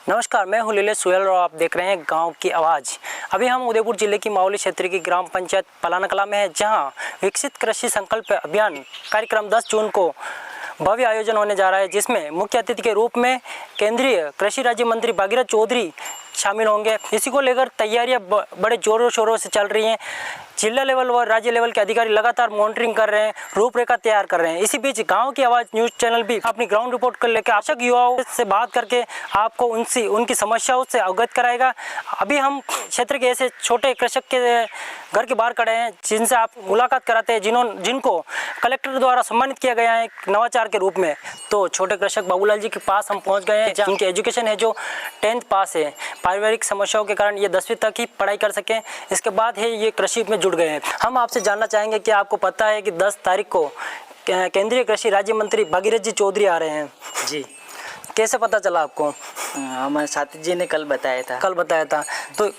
नमस्कार, मैं हूं लीलेश सुहेल और आप देख रहे हैं गांव की आवाज़। अभी हम उदयपुर जिले की मावली क्षेत्र की ग्राम पंचायत पलाना कला में है, जहां विकसित कृषि संकल्प अभियान कार्यक्रम 10 जून को भव्य आयोजन होने जा रहा है, जिसमें मुख्य अतिथि के रूप में केंद्रीय कृषि राज्य मंत्री भागीरथ चौधरी शामिल होंगे। इसी को लेकर तैयारियां बड़े जोरों शोरों से चल रही हैं। जिला लेवल व राज्य लेवल के अधिकारी लगातार मॉनिटरिंग कर रहे हैं, रूपरेखा तैयार कर रहे हैं। इसी बीच गांव की आवाज़ न्यूज़ चैनल भी अपनी ग्राउंड रिपोर्ट कर लेकर आवश्यक युवाओं से बात करके आपको उनकी समस्याओं से अवगत कराएगा। अभी हम क्षेत्र के ऐसे छोटे कृषक के घर के बाहर खड़े हैं, जिनसे आप मुलाकात कराते हैं, जिनको कलेक्टर द्वारा सम्मानित किया गया है नवाचार के रूप में। तो छोटे कृषक बाबूलाल जी के पास हम पहुँच गए हैं, जिनकी एजुकेशन है जो 10th पास है। पारिवारिक समस्याओं के कारण ये 10वीं तक ही पढ़ाई कर सकें, इसके बाद है ये कृषि में जुड़ गए हैं। हम आपसे जानना चाहेंगे कि आपको पता है कि 10 तारीख को केंद्रीय कृषि राज्य मंत्री भागीरथ जी चौधरी आ रहे हैं? जी, कैसे पता चला आपको? हमारे साथी जी ने कल बताया था। तो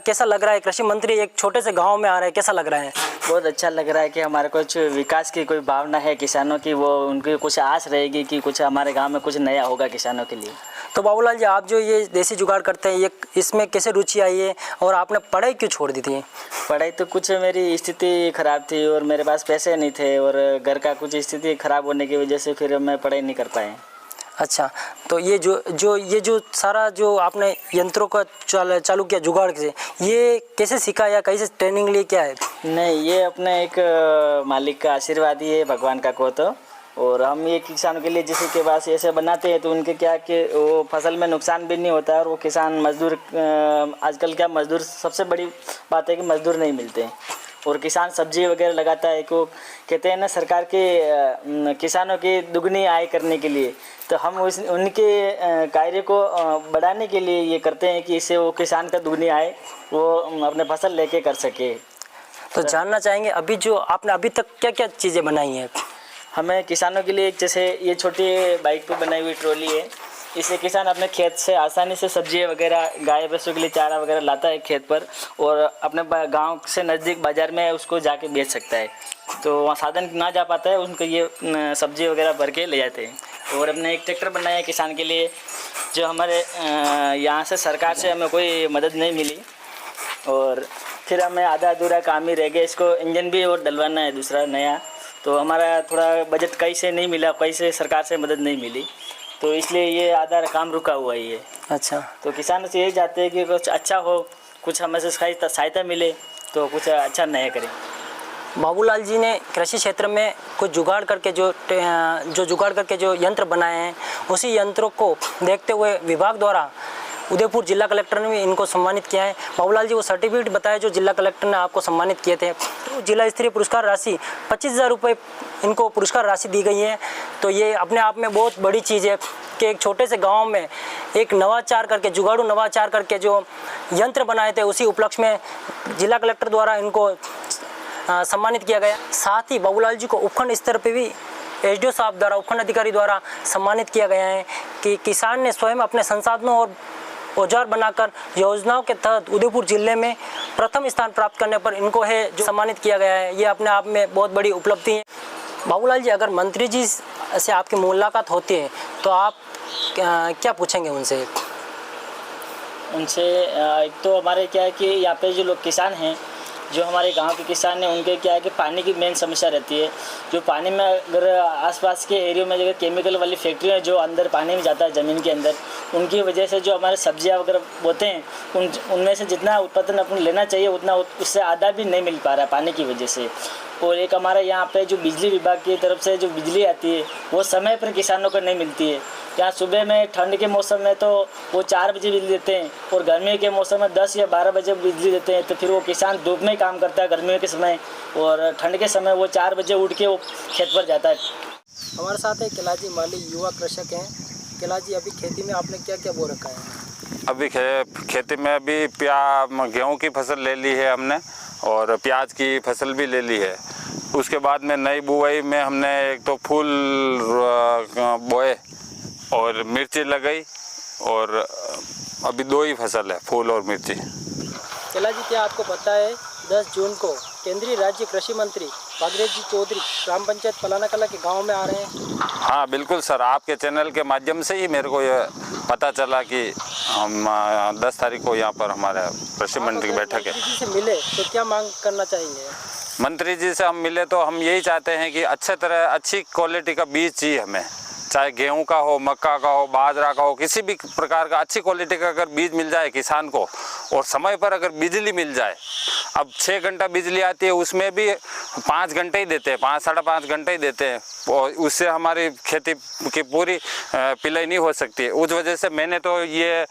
कैसा लग रहा है, कृषि मंत्री एक छोटे से गांव में आ रहे हैं, कैसा लग रहा है? बहुत अच्छा लग रहा है कि हमारे कुछ विकास की कोई भावना है किसानों की, वो उनकी कुछ आस रहेगी कि कुछ हमारे गांव में कुछ नया होगा किसानों के लिए। तो बाबूलाल जी, आप जो ये देसी जुगाड़ करते हैं, ये इसमें कैसे रुचि आई है और आपने पढ़ाई क्यों छोड़ दी थी? पढ़ाई तो कुछ मेरी स्थिति खराब थी और मेरे पास पैसे नहीं थे, और घर का कुछ स्थिति खराब होने की वजह से फिर मैं पढ़ाई नहीं कर पाए। अच्छा, तो ये जो सारा जो आपने यंत्रों का चालू किया जुगाड़ से, ये कैसे सीखा या कहीं से ट्रेनिंग लिए, क्या है? नहीं, ये अपने एक मालिक का आशीर्वाद ही है, भगवान का को तो। और हम ये किसानों के लिए जिसके के पास ऐसे बनाते हैं तो उनके क्या कि वो फसल में नुकसान भी नहीं होता है, और वो किसान मजदूर आजकल क्या मजदूर सबसे बड़ी बात है कि मजदूर नहीं मिलते हैं, और किसान सब्जी वगैरह लगाता है। को कहते हैं ना, सरकार के किसानों की दुगनी आय करने के लिए, तो हम उनके कार्य को बढ़ाने के लिए ये करते हैं कि इससे वो किसान का दुगनी आय वो अपने फसल लेके कर सके। तो जानना चाहेंगे अभी जो आपने अभी तक क्या क्या चीज़ें बनाई हैं? हमें किसानों के लिए एक जैसे ये छोटी बाइक पर बनाई हुई ट्रॉली है, इससे किसान अपने खेत से आसानी से सब्जी वगैरह, गाय भैंसों के लिए चारा वगैरह लाता है खेत पर, और अपने गांव से नज़दीक बाज़ार में उसको जाके बेच सकता है। तो वहाँ साधन ना जा पाता है, उनको ये सब्जी वगैरह भर के ले जाते हैं। और अपने एक ट्रैक्टर बनाया है किसान के लिए, जो हमारे यहाँ से सरकार से हमें कोई मदद नहीं मिली, और फिर हमें आधा अधूरा काम ही रह गया। इसको इंजन भी और डलवाना है दूसरा नया, तो हमारा थोड़ा बजट कहीं से नहीं मिला, कहीं से सरकार से मदद नहीं मिली, तो इसलिए ये आधा काम रुका हुआ ही है। अच्छा, तो किसानों से यही चाहते हैं कि कुछ अच्छा हो, कुछ हमें से सहायता मिले, तो कुछ अच्छा नया करें। बाबूलाल जी ने कृषि क्षेत्र में कुछ जुगाड़ करके जो यंत्र बनाए हैं, उसी यंत्रों को देखते हुए विभाग द्वारा उदयपुर जिला कलेक्टर ने भी इनको सम्मानित किया है। बाबूलाल जी, वो सर्टिफिकेट बताया जो जिला कलेक्टर ने आपको सम्मानित किए थे, तो जिला स्तरीय पुरस्कार राशि 25,000 रुपये इनको पुरस्कार राशि दी गई है। तो ये अपने आप में बहुत बड़ी चीज़ है कि एक छोटे से गांव में एक नवाचार करके, जुगाड़ू नवाचार करके जो यंत्र बनाए थे, उसी उपलक्ष्य में जिला कलेक्टर द्वारा इनको सम्मानित किया गया। साथ ही बाबूलाल जी को उपखंड स्तर पर भी SDO साहब द्वारा, उपखंड अधिकारी द्वारा सम्मानित किया गया है कि किसान ने स्वयं अपने संसाधनों और औजार बनाकर योजनाओं के तहत उदयपुर जिले में प्रथम स्थान प्राप्त करने पर इनको है जो सम्मानित किया गया है। ये अपने आप में बहुत बड़ी उपलब्धि है। बाबूलाल जी, अगर मंत्री जी से आपकी मुलाकात होती है तो आप क्या पूछेंगे उनसे? एक तो हमारे क्या है कि यहाँ पे जो लोग किसान हैं, जो हमारे गांव के किसान हैं, उनके क्या है कि पानी की मेन समस्या रहती है। जो पानी में अगर आसपास के एरिया में जगह केमिकल वाली फैक्ट्रियाँ जो अंदर पानी में जाता है ज़मीन के अंदर, उनकी वजह से जो हमारे सब्जियां वगैरह बोते हैं, उनमें से जितना उत्पादन अपन लेना चाहिए उतना उससे आधा भी नहीं मिल पा रहा है पानी की वजह से। और एक हमारे यहाँ पे जो बिजली विभाग की तरफ से जो बिजली आती है, वो समय पर किसानों को नहीं मिलती है। यहाँ सुबह में ठंड के मौसम में तो वो 4 बजे बिजली देते हैं, और गर्मी के मौसम में 10 या 12 बजे बिजली देते हैं। तो फिर वो किसान धूप में काम करता है गर्मियों के समय, और ठंड के समय वो 4 बजे उठ के वो खेत पर जाता है। हमारे साथ है कैलाजी माली, युवा कृषक हैं। कैलाजी, अभी खेती में आपने क्या क्या बो रखा है? अभी खेती में अभी गेहूं की फसल ले ली है हमने, और प्याज की फसल भी ले ली है। उसके बाद में नई बुआई में हमने एक तो फूल बोए और मिर्ची लगाई, और अभी 2 ही फसल है, फूल और मिर्ची। कैलाजी, क्या आपको पता है 10 जून को केंद्रीय राज्य कृषि मंत्री भागीरथ जी चौधरी ग्राम पंचायत पलाना कला के गांव में आ रहे हैं। हाँ बिल्कुल सर, आपके चैनल के माध्यम से ही मेरे को ये पता चला कि हम 10 तारीख को यहाँ पर हमारे कृषि मंत्री की बैठक है। मंत्री जी से मिले तो क्या मांग करना चाहेंगे? मंत्री जी से हम मिले तो हम यही चाहते हैं कि अच्छी क्वालिटी का बीज चाहिए हमें, चाहे गेहूं का हो, मक्का का हो, बाजरा का हो, किसी भी प्रकार का अच्छी क्वालिटी का अगर बीज मिल जाए किसान को, और समय पर अगर बिजली मिल जाए। अब 6 घंटा बिजली आती है, उसमें भी 5 घंटे ही देते हैं, 5-5.5 घंटे ही देते हैं, और उससे हमारी खेती की पूरी पिलाई नहीं हो सकती है। उस वजह से मैंने तो ये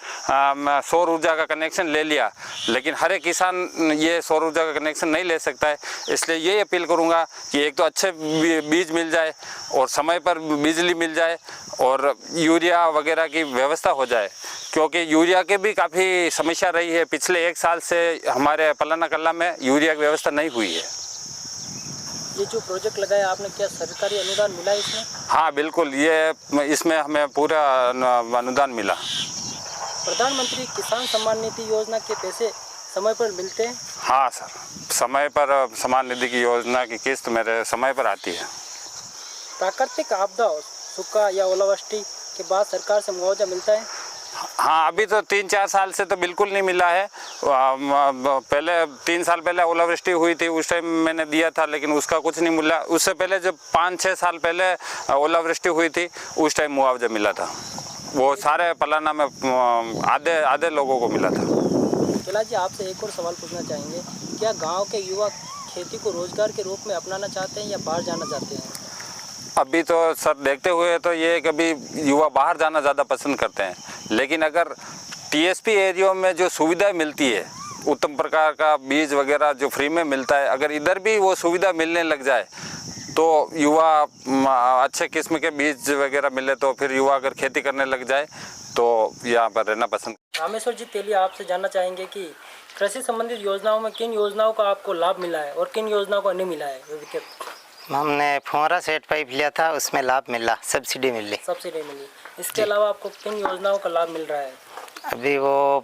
सौर ऊर्जा का कनेक्शन ले लिया, लेकिन हर एक किसान ये सौर ऊर्जा का कनेक्शन नहीं ले सकता है। इसलिए ये अपील करूँगा कि एक तो अच्छे बीज मिल जाए और समय पर बिजली मिल जाए और यूरिया वगैरह की व्यवस्था हो जाए, क्योंकि यूरिया की भी काफ़ी समस्या रही है। पिछले 1 साल से हमारे पलाना कला में यूरिया की व्यवस्था नहीं हुई है। ये जो प्रोजेक्ट लगाया आपने, क्या सरकारी अनुदान मिला इसमें? हाँ बिल्कुल, ये इसमें हमें पूरा अनुदान मिला। प्रधानमंत्री किसान सम्मान निधि योजना के पैसे समय पर मिलते हैं? हाँ सर, समय पर सम्मान निधि की योजना की किस्त मेरे समय पर आती है। प्राकृतिक आपदा, सूखा या ओलावृष्टि के बाद सरकार से मुआवजा मिलता है? हाँ, अभी तो 3-4 साल से तो बिल्कुल नहीं मिला है। पहले 3 साल पहले ओलावृष्टि हुई थी, उस टाइम मैंने दिया था, लेकिन उसका कुछ नहीं मिला। उससे पहले जब 5-6 साल पहले ओलावृष्टि हुई थी, उस टाइम मुआवजा मिला था। वो सारे पलाना में आधे लोगों को मिला था। कैलाश जी, आपसे एक और सवाल पूछना चाहेंगे, क्या गाँव के युवा खेती को रोजगार के रूप में अपनाना चाहते हैं या बाहर जाना चाहते हैं? अभी तो सर देखते हुए तो ये कभी युवा बाहर जाना ज़्यादा पसंद करते हैं, लेकिन अगर टीएसपी एरिया में जो सुविधाएं मिलती है, उत्तम प्रकार का बीज वगैरह जो फ्री में मिलता है, अगर इधर भी वो सुविधा मिलने लग जाए तो युवा अच्छे किस्म के बीज वगैरह मिले तो फिर युवा अगर खेती करने लग जाए तो यहाँ पर रहना पसंद। रामेश्वर जी तेलिया, आपसे जानना चाहेंगे कि कृषि संबंधित योजनाओं में किन योजनाओं का आपको लाभ मिला है और किन योजनाओं का नहीं मिला है? हमने फुहारा सेट पाइप लिया था, उसमें लाभ मिला, सब्सिडी मिली। सब्सिडी मिली। इसके अलावा आपको किन योजनाओं का लाभ मिल रहा है? अभी वो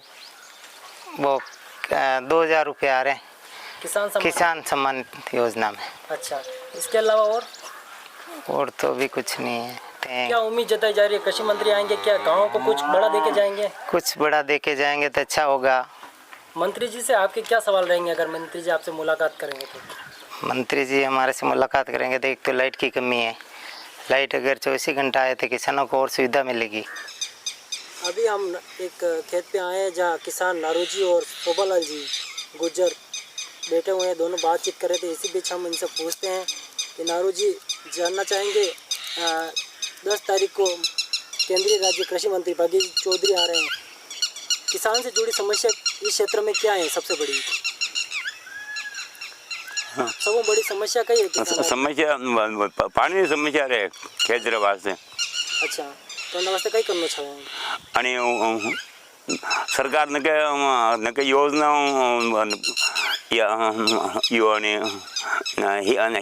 2000 रुपये आ रहे हैं किसान सम्मान योजना में। अच्छा, इसके अलावा और तो भी कुछ नहीं है। क्या उम्मीद जताई जा रही है, कृषि मंत्री आएंगे, क्या गाँव को कुछ बड़ा देके जाएंगे? कुछ बड़ा देके जाएंगे तो अच्छा होगा। मंत्री जी से आपके क्या सवाल रहेंगे अगर मंत्री जी आपसे मुलाकात करेंगे तो? मंत्री जी हमारे से मुलाकात करेंगे तो एक तो लाइट की कमी है, लाइट अगर 24 घंटा आए तो किसानों को और सुविधा मिलेगी। अभी हम एक खेत पे आए हैं जहाँ किसान नारू जी और शोभालाल जी गुज्जर बैठे हुए हैं, दोनों बातचीत कर रहे थे। इसी बीच हम इनसे पूछते हैं कि नारू जी जानना चाहेंगे, 10 तारीख को केंद्रीय राज्य कृषि मंत्री भागीरथ चौधरी आ रहे हैं, किसान से जुड़ी समस्या इस क्षेत्र में क्या है सबसे बड़ी? हाँ। सबसे बड़ी समस्या कई है? समस्या पाणी समस्या रहे खेत वास्ते। अच्छा, तो वास्ते कई करना चाहिए आणि सरकार नके योजना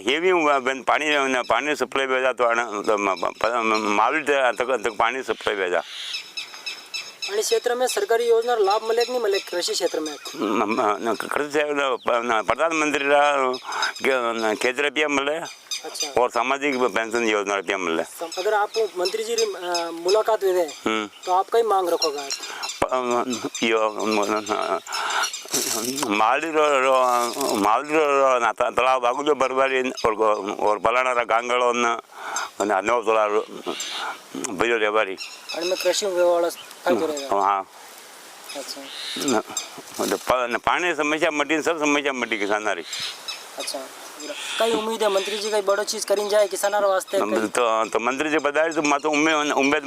हे भी पाणी सप्लाय भेजा तो माल तक पाणी सप्लाय भेजा। आणि क्षेत्र में सरकारी योजना लाभ मिले कि नहीं मिले कृषि क्षेत्र में? प्रधानमंत्री खेत रुपया मिले। अच्छा। और सामाजिक पेंशन योजना रुपया मिले। अगर आप मंत्री जी मुलाकात हुए तो आप कई मांग रखोगे? तलाव बागुलो बरबारी और पलाना गांगड़ो 9 तोला बजो रेबारी आणि में कृषि व्यवस्था। हाँ। अच्छा, पानी समस्या मटी, सब समस्या मटी किसानारी। अच्छा, कई उम्मीद है मंत्री जी कई बड़ो चीज करीन जाए किसानों वास्ते? तो मंत्री जी बताए तो मैं तो उम्मीद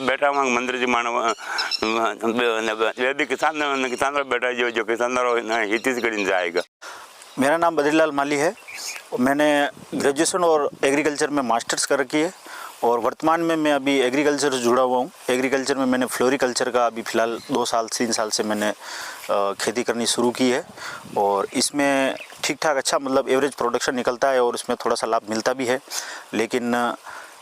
बैठा हूँ मंत्री जी मानो भी किसान बैठा जो किसानों हित से करीन जाएगा। मेरा नाम बद्रीलाल माली है। मैंने ग्रेजुएशन और एग्रीकल्चर में मास्टर्स कर रखी है और वर्तमान में मैं अभी एग्रीकल्चर से जुड़ा हुआ हूँ। एग्रीकल्चर में मैंने फ्लोरिकल्चर का अभी फ़िलहाल 2-3 साल से मैंने खेती करनी शुरू की है और इसमें ठीक ठाक अच्छा मतलब एवरेज प्रोडक्शन निकलता है और उसमें थोड़ा सा लाभ मिलता भी है। लेकिन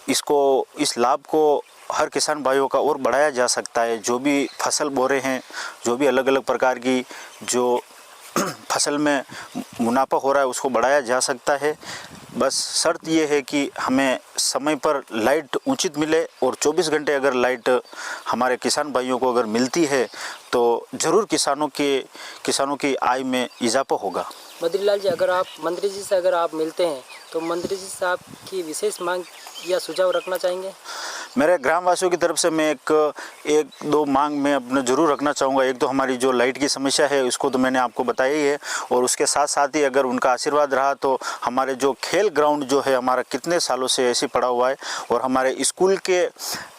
इस लाभ को हर किसान भाइयों का और बढ़ाया जा सकता है। जो भी फसल बो रहे हैं, जो भी अलग अलग प्रकार की जो फसल में मुनाफा हो रहा है उसको बढ़ाया जा सकता है। बस शर्त ये है कि हमें समय पर लाइट उचित मिले और 24 घंटे अगर लाइट हमारे किसान भाइयों को अगर मिलती है तो ज़रूर किसानों की आय में इजाफा होगा। बद्रीलाल जी, अगर आप मंत्री जी से मिलते हैं तो मंत्री जी से आपकी विशेष मांग या सुझाव रखना चाहेंगे? मेरे ग्रामवासियों की तरफ से मैं एक दो मांग मैं अपने ज़रूर रखना चाहूँगा। एक तो हमारी जो लाइट की समस्या है उसको तो मैंने आपको बताया ही है, और उसके साथ साथ ही अगर उनका आशीर्वाद रहा तो हमारे जो खेल ग्राउंड जो है हमारा कितने सालों से ऐसे पड़ा हुआ है, और हमारे स्कूल के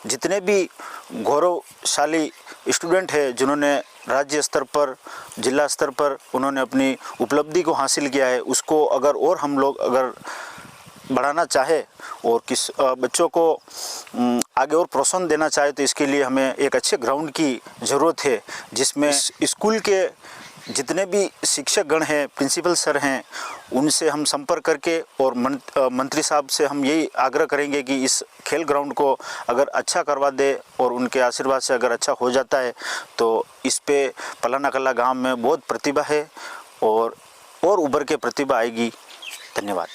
जितने भी गौरवशाली स्टूडेंट हैं जिन्होंने राज्य स्तर पर, जिला स्तर पर उन्होंने अपनी उपलब्धि को हासिल किया है, उसको अगर और हम लोग अगर बढ़ाना चाहे और बच्चों को आगे और प्रोत्साहन देना चाहे तो इसके लिए हमें एक अच्छे ग्राउंड की ज़रूरत है, जिसमें स्कूल के जितने भी शिक्षक गण हैं, प्रिंसिपल सर हैं, उनसे हम संपर्क करके और मंत्री साहब से हम यही आग्रह करेंगे कि इस खेल ग्राउंड को अगर अच्छा करवा दे और उनके आशीर्वाद से अगर अच्छा हो जाता है तो इस पे पलाना कला गांव में बहुत प्रतिभा है और उभर के प्रतिभा आएगी। धन्यवाद।